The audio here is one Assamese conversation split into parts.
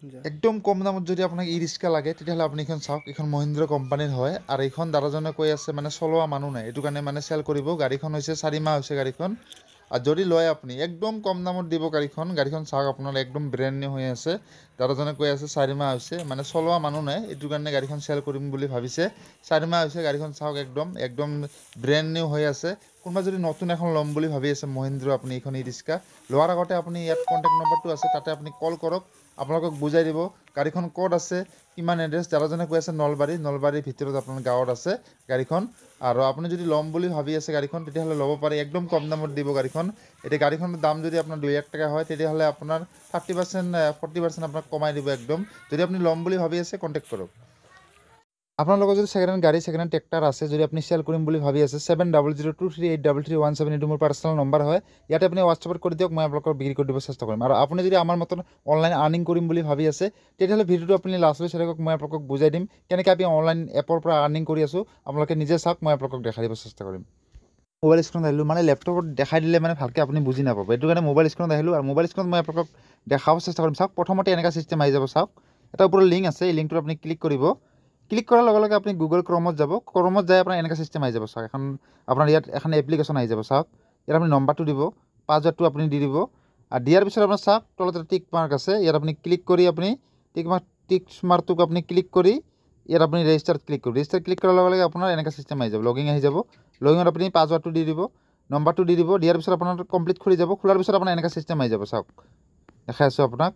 একদম কম দামত যদি আপোনাক ই ৰিক্সা লাগে তেতিয়াহ'লে আপুনি এইখন চাওক, এইখন মহিন্দ্ৰা কোম্পানীৰ হয় আৰু এইখন দাদাজনে কৈ আছে মানে চলোৱা মানুহ নাই, এইটো কাৰণে মানে চেল কৰিব। গাড়ীখন হৈছে 4 মাহ হৈছে গাড়ীখন। আর যদি লয় আপনি একদম কম দামত দিব গাড়ীখন চাওক আপনার একদম ব্র্যান্ড নিউ হয়ে আছে। দাদাজনে কৈ আছে 4 মাহ হৈছে, মানে চলোৱা মানুহ নাই, এইটো কাৰণে গাড়ীখন চেল কৰিম বুলি ভাবিছে। 4 মাহ হৈছে গাড়ীখন চাওক, একদম একদম ব্র্যান্ড নিউ হৈ আছে। কোনোবা যদি নতুন এখন ল'ম বুলি ভাবি আছে মহিন্দ্ৰা, আপুনি এইখন ই ৰিক্সা লোৱাৰ আগতে আপুনি ইয়াত কণ্টেক্ট নম্বৰটো আছে, তাতে আপুনি কল কৰক, আপোনালোকক বুজাই দিব গাড়ীখন ক'ত আছে, কিমান এড্ৰেছ। দাদাজনে কৈ আছে নলবাৰীৰ ভিতৰত আপোনাৰ গাঁৱত আছে গাড়ীখন। আৰু আপুনি যদি ল'ম বুলি ভাবি আছে গাড়ীখন তেতিয়াহ'লে ল'ব পাৰে, একদম কম দামত দিব গাড়ীখন। এতিয়া গাড়ীখনৰ দাম যদি আপোনাৰ 2 লাখ টাকা হয় তেতিয়াহ'লে আপোনাৰ 30% 40% আপোনাক কমাই দিব একদম। যদি আপুনি ল'ম বুলি ভাবি আছে কণ্টেক্ট কৰক। আপনার লগত যদি সেকেন্ড হ্যান্ড গাড়ি সেকেন্ড হ্যান্ড ট্রেক্টর আছে, যদি আপনি সেল করিম বুলি ভাবি আছে 7002383317 এইটো মোৰ পাৰ্সোনাল নম্বৰ হয়। ইয়াতে আপুনি হোৱাটছআপত কৰি দিয়ক, মই আপোনালোকক বিক্ৰী কৰি দিব চেষ্টা কৰিম। আৰু আপুনি যদি আমাৰ মতন অনলাইন আৰ্নিং কৰিম বুলি ভাবি আছে তেতিয়াহ'লে ভিডিঅ'টো আপুনি লাষ্টলৈ চাই থাকক, মই আপোনালোকক বুজাই দিম কেনেকৈ আমি অনলাইন এপৰ পৰা আৰ্নিং কৰি আছোঁ। আপোনালোকে নিজে চাওক, মই আপোনালোকক দেখাই দিব চেষ্টা কৰিম। মোবাইল স্ক্ৰীনত আহিলোঁ, মানে লেপটপত দেখাই দিলে মানে ভালকৈ আপুনি বুজি নাপাব, এইটো কাৰণে মোবাইল স্ক্ৰীনত আহিলোঁ। আৰু মোবাইল স্ক্ৰীনত মই আপোনালোকক দেখাব চেষ্টা কৰিম। চাওক, প্ৰথমতে এনেকুৱা চিষ্টেম আহি যাব। চাওক, এটা ওপৰত লিংক আছে, এই লিংকটোত আপুনি ক্লিক কৰিব। ক্লিক কৰাৰ লগে লগে আপুনি গুগল ক্ৰমত যাব, ক্ৰমত যাই আপোনাৰ এনেকুৱা চিষ্টেম আহি যাব। চাওক, আপোনাৰ ইয়াত এখন এপ্লিকেশ্যন আহি যাব। চাওক, ইয়াত আপুনি নম্বৰটো দিব, পাছৱৰ্ডটো আপুনি দি দিব। আৰু দিয়াৰ পিছত আপোনাৰ চাওক তলত এটা টিক মাৰ্ক আছে, ইয়াত আপুনি ক্লিক কৰি আপুনি টিক মাৰ্কটোক আপুনি ক্লিক কৰি ইয়াত আপুনি ৰেজিষ্টাৰত ক্লিক কৰিব। ৰেজিষ্টাৰ ক্লিক কৰাৰ লগে লগে আপোনাৰ এনেকুৱা চিষ্টেম আহি যাব, লগিং আহি যাব। লগিঙত আপুনি পাছৱৰ্ডটো দি দিব, নম্বৰটো দি দিব। দিয়াৰ পিছত আপোনাৰ কমপ্লিট খুলি যাব। খোলাৰ পিছত আপোনাৰ এনেকুৱা চিষ্টেম আহি যাব। চাওক, দেখাই আছোঁ আপোনাক,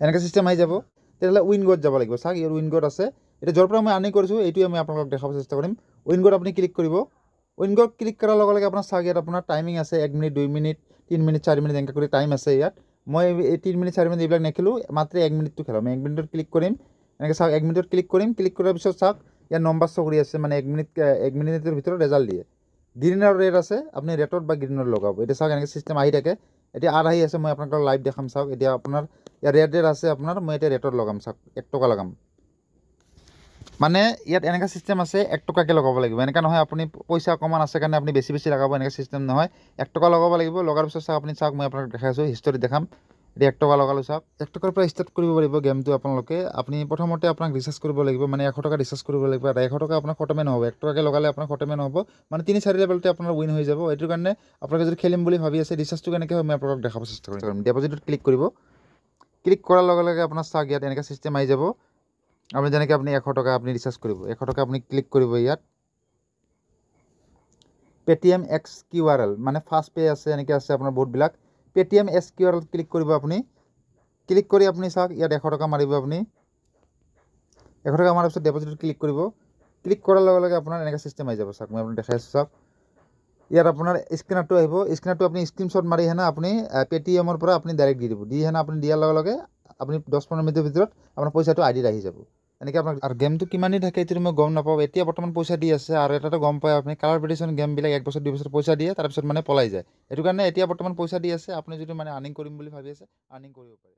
এনেকৈ চিষ্টেম আহি যাব। তেতিয়াহ'লে উইনগোত যাব লাগিব। চাওক, ইয়াৰ উইনগোত আছে। এতিয়া য'ৰ পৰা মই আৰ্নিং কৰিছোঁ এইটোৱে মই আপোনালোকক দেখাব চেষ্টা কৰিম। উইনগোত আপুনি ক্লিক কৰিব। উইনগোত ক্লিক কৰাৰ লগে লগে আপোনাৰ চাওক, ইয়াত আপোনাৰ টাইমিং আছে 1 মিনিট, 2 মিনিট, 3 মিনিট, 4 মিনিট এনেকৈ কৰি টাইম আছে ইয়াত। মই এই 3 মিনিট 4 মিনিট এইবিলাক নেখেলোঁ, মাত্ৰ 1 মিনিটটো খেলাম। 1 মিনিটত ক্লিক কৰিম। এনেকৈ চাওক, 1 মিনিটত ক্লিক কৰিম। ক্লিক কৰাৰ পিছত চাওক, ইয়াত নম্বৰ শ্ব' কৰি আছে, মানে 1 মিনিটৰ ভিতৰত ৰেজাল্ট দিয়ে। গ্ৰীণ আৰু ৰেড আছে, আপুনি ৰেডত বা গ্ৰীণত লগাব। এতিয়া চাওক, এনেকৈ চিষ্টেম আহি থাকে। এতিয়া আহি আছে, মই আপোনালোকক লাইভ দেখাম। চাওক, এতিয়া আপোনাৰ ইয়াত ৰেড আছে আপোনাৰ, মই এতিয়া ৰেডত লগাম। চাওক, 1 টকা লগাম। মানে ইয়াত এনেকুৱা চিষ্টেম আছে, 1 টকাকৈ লগাব লাগিব। এনেকুৱা নহয় আপুনি পইচা অকণমান আছে কাৰণে আপুনি বেছি বেছি লগাব, এনেকুৱা চিষ্টেম নহয়। 1 টকা লগাব লাগিব। লগাৰ পিছত চাওক, আপুনি চাওক, মই আপোনাক দেখাই আছোঁ, হিষ্টৰী দেখাম। এতিয়া 1 টকা লগালোঁ। চাওক, 1 টকাৰ পৰা ষ্টাৰ্ট কৰিব পাৰিব গেমটো আপোনালোকে। আপুনি প্ৰথমতে আপোনাক ৰিচাৰ্জ কৰিব লাগিব, মানে 100 টকা ৰিচাৰ্জ কৰিব লাগিব। আৰু 100 টকা আপোনাৰ খতমে নহ'ব, 1 টকাকৈ লগালে আপোনাৰ খতমে নহ'ব, মানে 3-4 লেভেলতে আপোনাৰ উইন হৈ যাব। এইটো কাৰণে আপোনালোকে যদি খেলিম বুলি ভাবি আছে, ৰিচাৰ্জটো কেনেকৈ হয় মই আপোনালোকক দেখাব চেষ্টা কৰিম। ডিপ'জিটত ক্লিক কৰিব। ক্লিক কৰাৰ লগে লগে আপোনাৰ চাওক, ইয়াত এনেকুৱা চিষ্টেম আহি যাব। আপনি যেনেকৈ আপুনি 100 টকা আপুনি ৰিচাৰ্জ কৰিব, 100 টকা আপুনি ক্লিক কৰিব। ইয়াত পেটিএম XQRL, মানে ফাষ্ট পে আছে, এনেকৈ আছে আপোনাৰ বহুতবিলাক। পেটিএম SQRL ক্লিক কৰিব আপুনি। ক্লিক কৰি আপুনি চাওক, ইয়াত 100 টকা মাৰিব আপুনি। 100 টকা মাৰাৰ পিছত ডিপ'জিটত ক্লিক কৰিব। ক্লিক কৰাৰ লগে লগে আপোনাৰ এনেকৈ চিষ্টেম আহি যাব। চাওক, মই আপোনাক দেখাই আছোঁ। চাওক, ইয়াত আপোনাৰ স্কেনাৰটো আহিব। স্কেনাৰটো আপুনি স্ক্ৰীনশ্বট মাৰি হেনে আপুনি পেটিএমৰ পৰা আপুনি ডাইৰেক্ট দি দিব। দি হেনে আপুনি দিয়াৰ লগে লগে আপুনি 10-15 মিনিটৰ ভিতৰত আপোনাৰ পইচাটো আইডিত আহি যাব। এনেকৈ আপোনাক, আৰু গেমটো কিমান দিন থাকে এইটো মই গম নাপাওঁ। এতিয়া বৰ্তমান পইচা দি আছে। আৰু এটাটো গম পায় আপুনি, কালাৰ প্ৰেডিকশ্যন গেমবিলাক 1 বছৰ 2 বছৰ পইচা দিয়ে, তাৰপিছত মানে পলাই যায়। এইটো কাৰণে এতিয়া বৰ্তমান পইচা দি আছে। আপুনি যদি মানে আৰ্নিং কৰিম বুলি ভাবি আছে, আৰ্নিং কৰিব পাৰে।